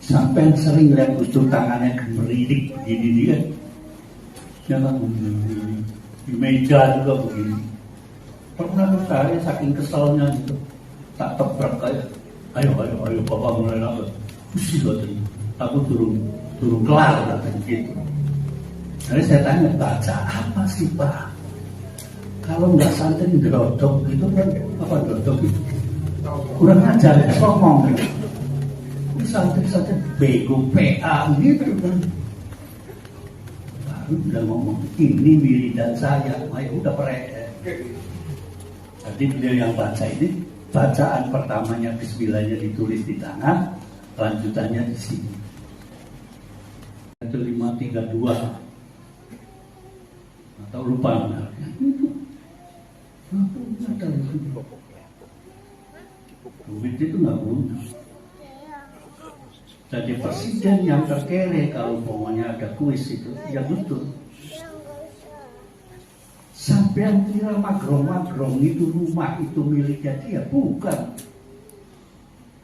Sampai sering lihat Gus Dur tangannya gemeridik begini dia. Jangan di meja juga begini. Pernah saya saking keselnya gitu, tak tebrak kayak, ayo bapak mulai apa? Pusing katanya. Aku turun kelar katanya gitu. Jadi saya tanya, baca apa sih Pak? Kalau nggak santri gerodok gitu kan, apa gerodok itu? Kurang ajar ya, ngomong gitu. Santri-santri bego PA gitu kan. Baru udah ngomong, ini wiridan saya, ayo udah perek. Jadi beliau yang baca ini, bacaan pertamanya bismillahnya ditulis di tangan, lanjutannya di sini. Itu 532 atau lupa benarnya. Duit itu nggak guna. Jadi presiden yang terkere kalau umpamanya ada kuis itu, ya betul. Sampai yang kira magrong-magrong itu rumah itu miliknya dia, bukan.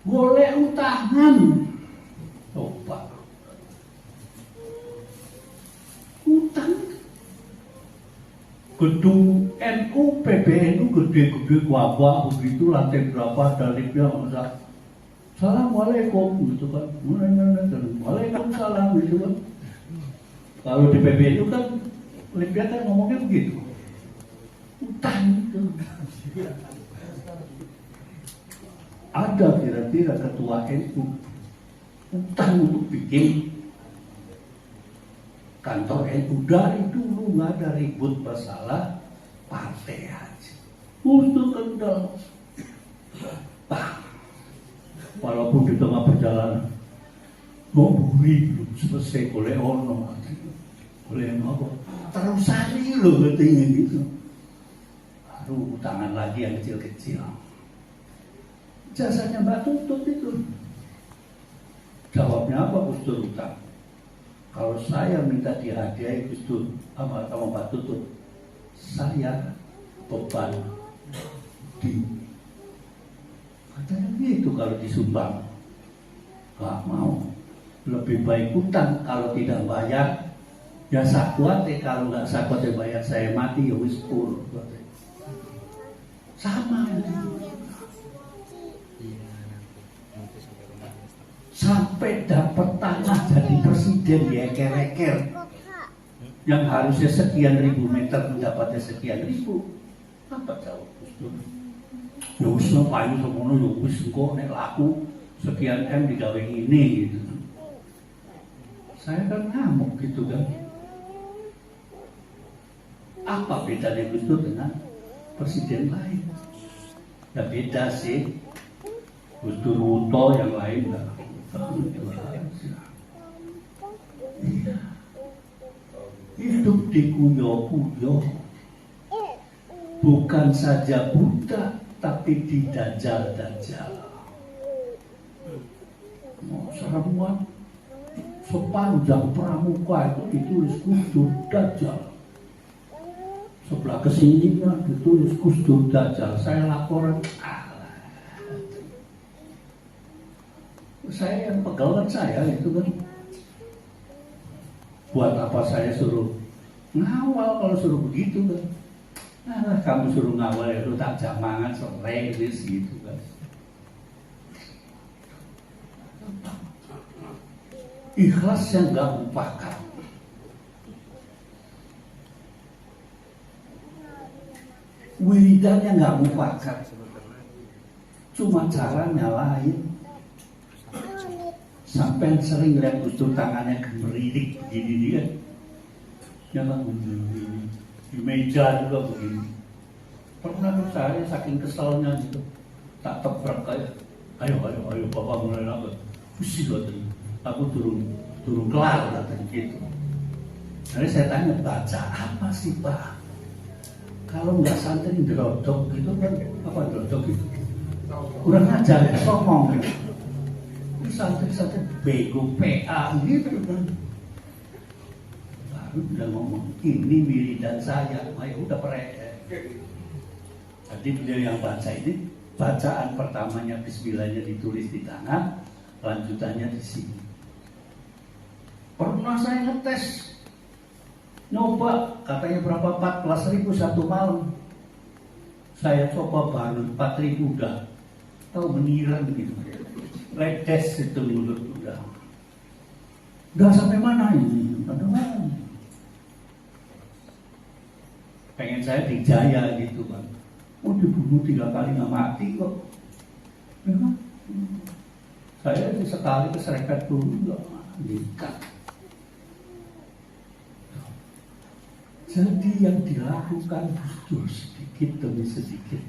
Boleh utangan. Coba. Utang. Gedung NU, PBNU gede-gede wabah begitu, lantai berapa, ada liftnya, masa Assalamualaikum gitu kan, Waalaikumsalam gitu kan. Kalau di PBNU kan liftnya kan ngomongnya begitu, utang itu. Ada kira-kira ketua NU utang untuk bikin kantor NU. Dari dulu nggak ada ribut masalah partai aja. Untuk kendal, walaupun di tengah perjalanan mau buri belum selesai oleh ono, oleh apa? Terus sari loh katanya gitu. Baru tangan lagi yang kecil-kecil. Jasanya Mbak Tutut itu. Jawabnya apa Gus Dur utang? Kalau saya minta dihadiahi Gus Dur sama Mbak Tutut, saya beban di katanya gitu kalau disumbang. Gak mau. Lebih baik utang, kalau tidak bayar ya sakwate, kalau nggak sakwate bayar saya mati ya wis pur. Sama sampai dapat tanah jadi presiden dieker-eker, yang harusnya sekian ribu meter mendapatnya sekian ribu. Apa jawab Gus Dur? Ya wis payu semono ya wis engko nek laku sekian M digawe ini gitu. Saya kan ngamuk gitu kan. Apa bedanya Gus Dur dengan presiden lain? Ya beda sih. Gus Dur Wuto yang lain lah. Hidup di kuyo-kuyo, bukan saja buta tapi didajal-dajal. Seramuan sepanjang pramuka itu ditulis Gus Dur Dajjal. Sebelah kesininya ditulis Gus Dur Dajjal. Saya laporan, saya yang pegawai saya itu kan. Buat apa saya suruh ngawal kalau suruh begitu kan? Nah, kamu suruh ngawal itu tak jamangan sore gitu kan. Ikhlas yang gak lupakan. Wiridannya gak lupakan. Cuma caranya lain. Sampai sering lihat Gus Dur tangannya gemeridik begini dia. Jangan di meja juga begini. Pernah saya saking keselnya gitu, tak tebrak kayak, ayo bapak mulai apa? Pusing katanya. Aku turun kelar katanya gitu. Jadi saya tanya, baca apa sih Pak? Kalau nggak santri gerodok gitu kan, apa gerodok itu? Kurang ajar ya, ngomong gitu. Santri-santri bego PA gitu kan. Baru udah ngomong, ini wiridan saya, ayo udah perek. Jadi beliau yang baca ini, bacaan pertamanya bismillahnya ditulis di tangan, lanjutannya di sini. Pernah saya ngetes, nyoba, katanya berapa, 14.000 satu malam. Saya coba baru 4.000 udah, tahu meniran gitu. Redes itu mulut udah sampai mana ini? Aduh, pengen saya dijaya gitu kan. Oh, dibunuh 3 kali nggak mati kok. Ya kan? Saya sekali keseret dulu nggak diikat. Jadi yang dilakukan Gus Dur sedikit demi sedikit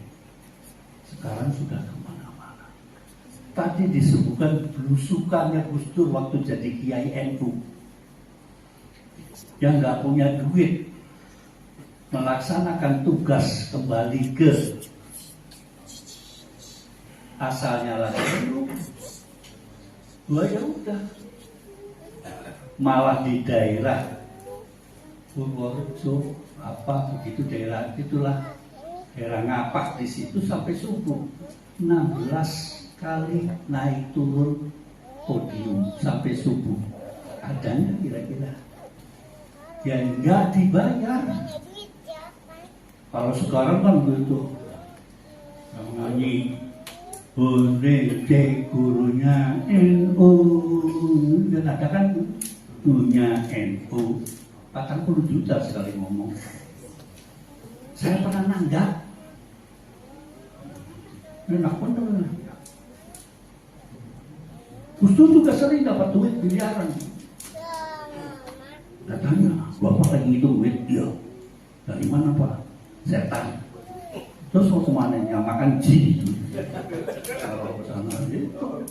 sekarang sudah kemana-mana. Tadi disebutkan belusukannya Gus Dur waktu jadi Kiai NU yang nggak punya duit melaksanakan tugas kembali ke asalnya lagi. Wah, ya udah, malah di daerah Purworejo apa begitu daerah itulah, daerah Ngapak di situ sampai subuh 16 kali naik turun podium sampai subuh. Adanya kira-kira ya nggak dibayar. Kalau sekarang kan begitu, yang nyanyi Bonece gurunya NU, dan ada kan gurunya NU 40 juta sekali ngomong. Saya pernah nanggap, enak bener. Gus Dur juga sering dapat duit miliaran. Katanya, bapak lagi ngitung duit, iya. Dari mana pak? Setan. Terus mau kemana? Yang makan jin. Kalau ke sana gitu.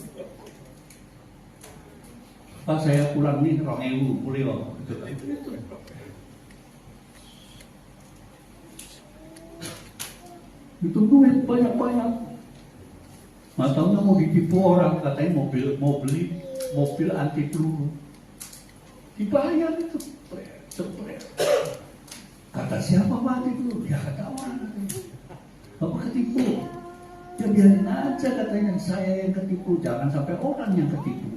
Pak saya pulang nih 2.000 beliau. Itu duit banyak-banyak. Matanya mau ditipu orang, katanya mau beli mobil anti peluru. Dibayar itu. Kata siapa pak itu? Ya kata orang. Bapak ketipu. Ya biarin aja katanya, saya yang ketipu, jangan sampai orang yang ketipu.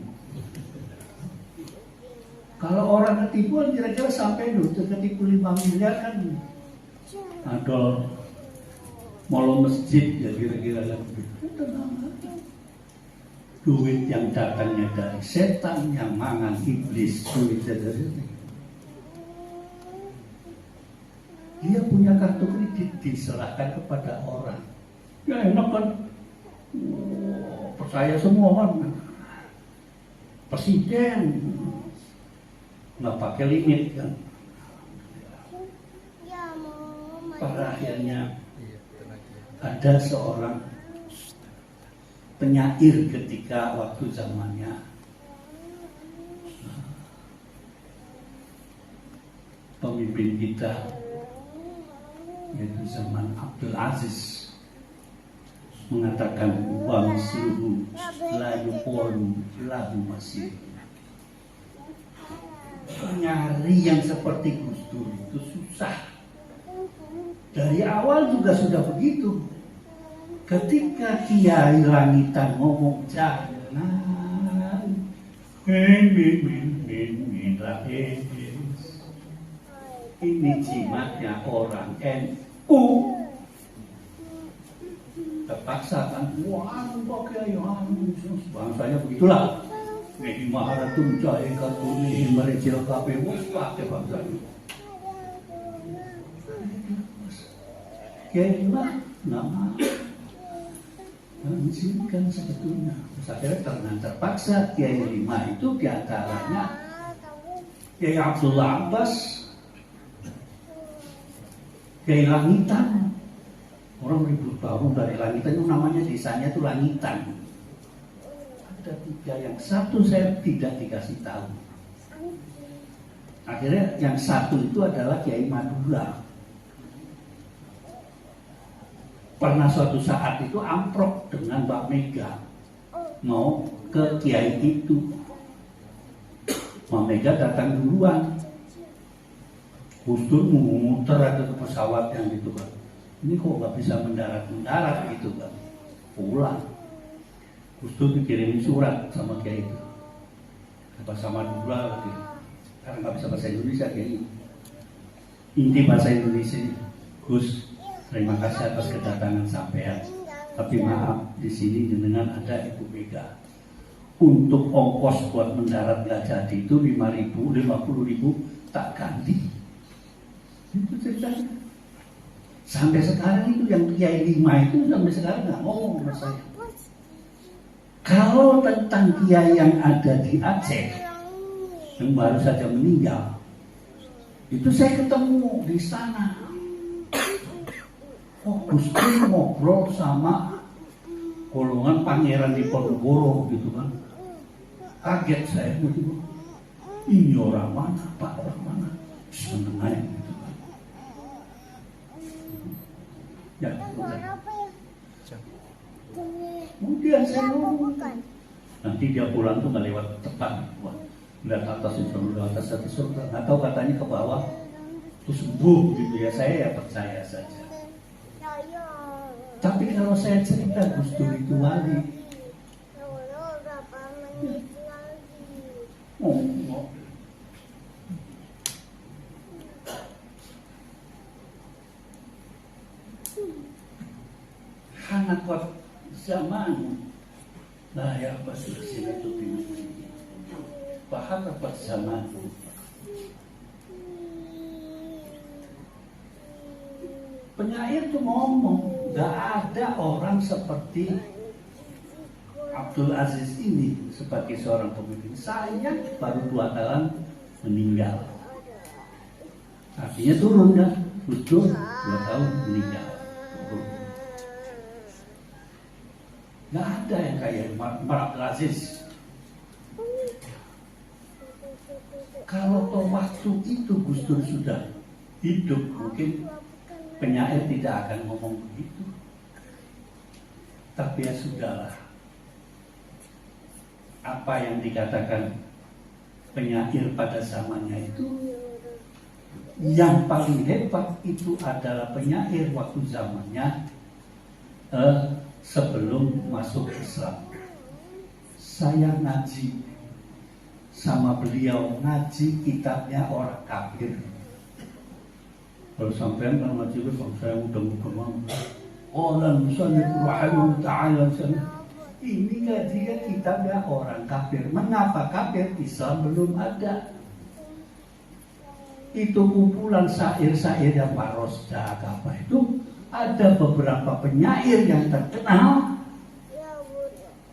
Kalau orang ketipuan kira-kira sampai dulu ketipu 5 miliar kan ada mall masjid ya kira-kira kan. Duit yang datangnya dari setan, yang mangan iblis, duit dari dia punya kartu kredit diserahkan kepada orang. Ya enak kan, percaya semua kan. Presiden nggak pakai limit kan. Pada akhirnya ada seorang penyair ketika waktu zamannya pemimpin kita, yaitu zaman Abdul Aziz, mengatakan wa misluhu la yuqalu lahu masih. Nyari yang seperti Gus Dur itu susah. Dari awal juga sudah begitu. Ketika Kiai Langitan ngomong jangan ini jimatnya orang NU, terpaksa kan, wah pakai bangsanya begitulah. Nih maharatun cahaya kartuni merecil kape pakai bangsanya. Kiai mah nama mengizinkan sebetulnya. Akhirnya karena terpaksa Kiai 5 itu diantaranya Kiai Abdullah Abbas, Kiai Langitan. Orang ribut tahun dari Langitan itu namanya desanya itu Langitan. Ada 3, yang satu saya tidak dikasih tahu. Akhirnya yang satu itu adalah Kiai Madura. Pernah suatu saat itu amprok dengan Mbak Mega mau ke Kiai itu. Mbak Mega datang duluan. Gus Dur muter ada ke pesawat yang gitu kan. Ini kok nggak bisa mendarat gitu kan. Pulang. Gus Dur dikirimin surat sama Kiai itu. Apa sama Madura lagi. karena nggak bisa bahasa Indonesia kayaknya. Inti bahasa Indonesia, Gus, terima kasih atas kedatangan sampean. Tapi maaf, di sini jenengan ada Ibu Mega. Untuk ongkos buat mendarat nggak jadi itu 5.000, 50.000 tak ganti. Itu ceritanya. Sampai sekarang itu yang Kiai 5 itu sampai sekarang nggak ngomong sama saya. Kalau tentang Kiai yang ada di Aceh yang baru saja meninggal, itu saya ketemu di sana. Oh, Gus Dur ngobrol sama golongan pangeran di Ponorogo gitu kan. Kaget saya begitu. Ini orang mana, Pak, orang mana? Seneng aja gitu kan. Ya, kemudian saya ngomong, nanti dia pulang tuh nggak lewat depan, lihat atas itu, lihat atas itu, nggak tahu katanya ke bawah, terus sembuh gitu ya. Saya ya percaya saja. Tapi kalau saya cerita Gus Dur itu wali, hangat kuat zaman lah ya bahasa sini itu bingung. Bahkan kuat zaman. Penyair itu ngomong, gak ada orang seperti Abdul Aziz ini sebagai seorang pemimpin. Saya baru 2 tahun meninggal. Artinya turun kan? Betul, 2 tahun meninggal. Turun. Gak ada yang kayak Abdul Aziz. Kalau waktu itu Gus Dur sudah hidup, mungkin penyair tidak akan ngomong begitu. Tapi ya sudahlah. Apa yang dikatakan penyair pada zamannya itu, yang paling hebat itu adalah penyair waktu zamannya sebelum masuk Islam. Saya ngaji sama beliau, ngaji kitabnya orang kafir. Kalau sampean kan ngaji itu saya mudah-mudahan Allah subhanahu wa ta'ala ini ngajinya kitabnya orang kafir. Mengapa kafir? Islam belum ada. Itu kumpulan syair-syair yang Parosda apa itu, ada beberapa penyair yang terkenal,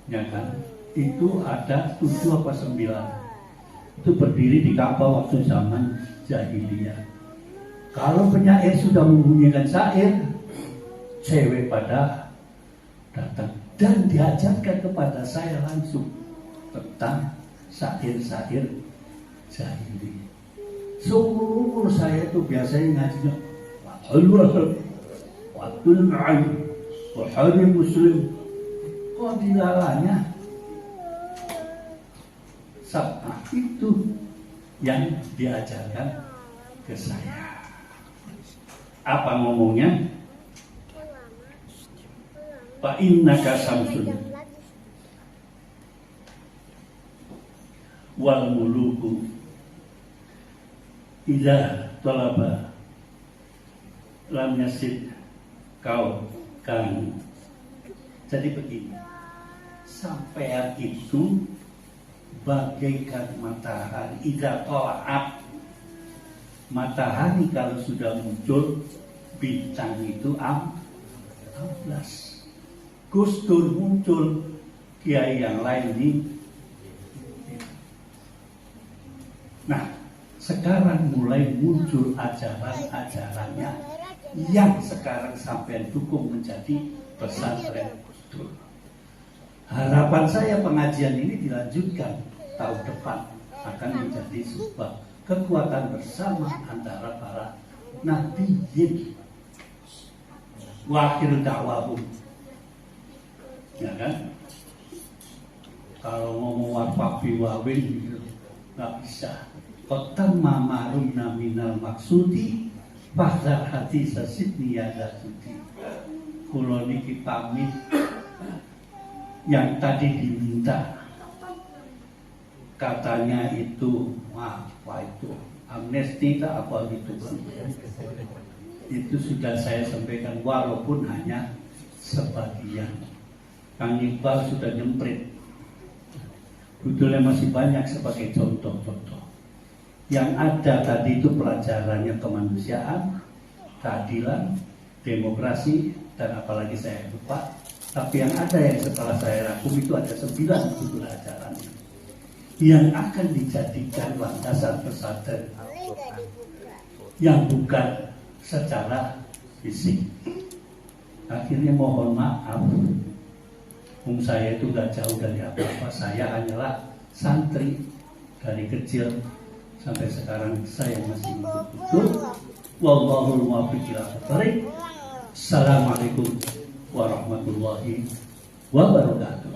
ya kan? Itu ada 7 apa 9. Itu berdiri di Ka'bah waktu zaman jahiliyah. Kalau penyair sudah membunyikan syair, cewek pada datang dan diajarkan kepada saya langsung tentang syair-syair jahiliyah. Seumur saya itu biasanya ngajinya Watul Ma'in Wahari Muslim. Kok dilalanya sama itu yang diajarkan ke saya. Apa ngomongnya? Fa innaka samsun wal muluku idza talaba lam yasid kau kan. Jadi begini, sampean itu bagaikan matahari. Idza tala'at, matahari kalau sudah muncul, bintang itu 14. Gus Dur muncul, kiai yang lain ini. Nah, sekarang mulai muncul ajaran-ajarannya yang sekarang sampai dukung menjadi pesantren Gus Dur. Harapan saya pengajian ini dilanjutkan tahun depan, akan menjadi sebuah kekuatan bersama antara para nabiyin. Wa akhiru da'wahum. Ya kan? Kalau ngomong wafafi wawin gitu, nggak bisa. Otamma maruna minal maksudi fahdar hati sasidni yadasuti. Kulo niki pamit yang tadi diminta katanya itu apa itu amnesti tak apa gitu kan. Itu sudah saya sampaikan walaupun hanya sebagian. Kang Iqbal sudah nyemprit, judulnya masih banyak sebagai contoh-contoh. Yang ada tadi itu pelajarannya kemanusiaan, keadilan, demokrasi, dan apalagi saya lupa. Tapi yang ada yang setelah saya rangkum itu ada 9 judul ajarannya yang akan dijadikan landasan pesantren yang bukan secara fisik. Akhirnya mohon maaf, saya itu gak jauh dari apa-apa. Saya hanyalah santri dari kecil sampai sekarang saya masih betul. Wallahul muwaffiq ila aqwamit thoriq. Assalamualaikum warahmatullahi wabarakatuh.